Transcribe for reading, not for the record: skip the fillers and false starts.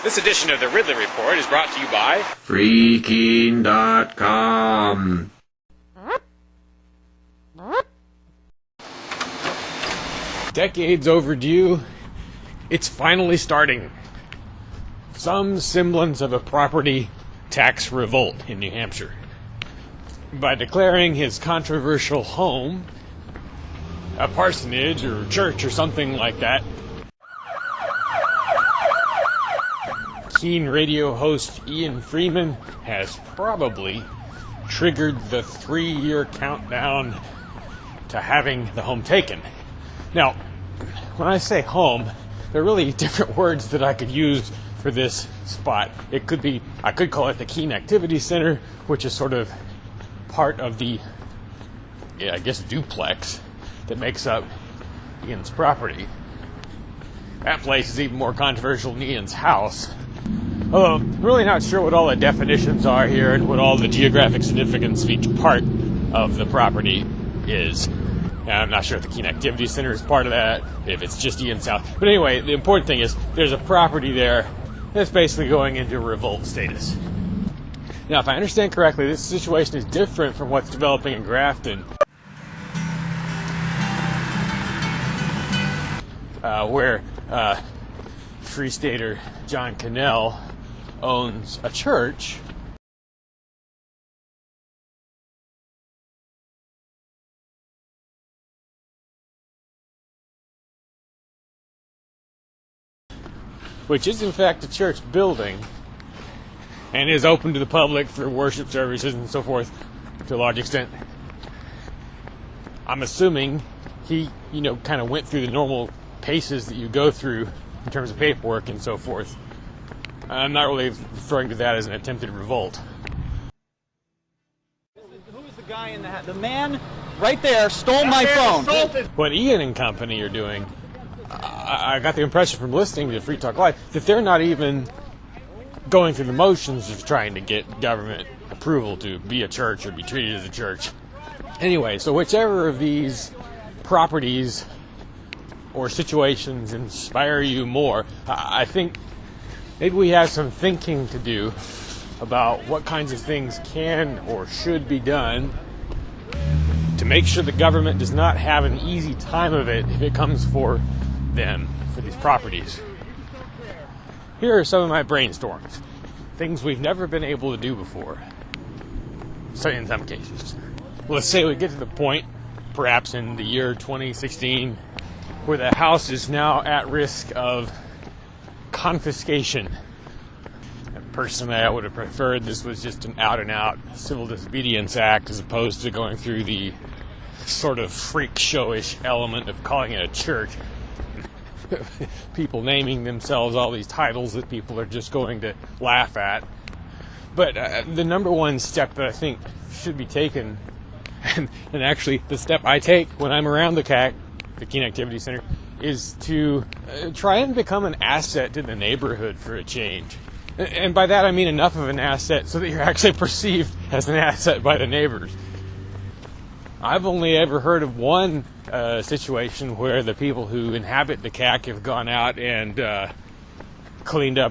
This edition of the Ridley Report is brought to you by Freaking.com. Decades overdue, it's finally starting. Some semblance of a property tax revolt in New Hampshire. By declaring his controversial home a parsonage or church or something like that, keen radio host Ian Freeman has probably triggered the 3-year countdown to having the home taken. Now, when I say home, there are really different words that I could use for this spot. I could call it the Keen Activity Center, which is sort of part of the, duplex that makes up Ian's property. That place is even more controversial than Ian's house. Although, I'm really not sure what all the definitions are here and what all the geographic significance of each part of the property is. And I'm not sure if the Keen Activity Center is part of that, if it's just Ian's house. But anyway, the important thing is there's a property there that's basically going into revolt status. Now, if I understand correctly, this situation is different from what's developing in Grafton, where Free Stater John Cannell owns a church which is in fact a church building and is open to the public for worship services and so forth to a large extent. I'm assuming he, kind of went through the normal paces that you go through in terms of paperwork and so forth. I'm not really referring to that as an attempted revolt. Who is the guy in the hat? The man right there stole my phone. What Ian and company are doing, I got the impression from listening to Free Talk Live that they're not even going through the motions of trying to get government approval to be a church or be treated as a church. Anyway, so whichever of these properties or situations inspire you more, I think maybe we have some thinking to do about what kinds of things can or should be done to make sure the government does not have an easy time of it if it comes for them, for these properties. Here are some of my brainstorms. Things we've never been able to do before. So in some cases. Let's say we get to the point, perhaps in the year 2016, where the house is now at risk of confiscation. And personally, I would have preferred this was just an out-and-out civil disobedience act as opposed to going through the sort of freak showish element of calling it a church. People naming themselves all these titles that people are just going to laugh at. But the number one step that I think should be taken, and actually the step I take when I'm around the Keen Activity Center, is to try and become an asset to the neighborhood for a change. And by that I mean enough of an asset so that you're actually perceived as an asset by the neighbors. I've only ever heard of one situation where the people who inhabit the CAC have gone out and cleaned up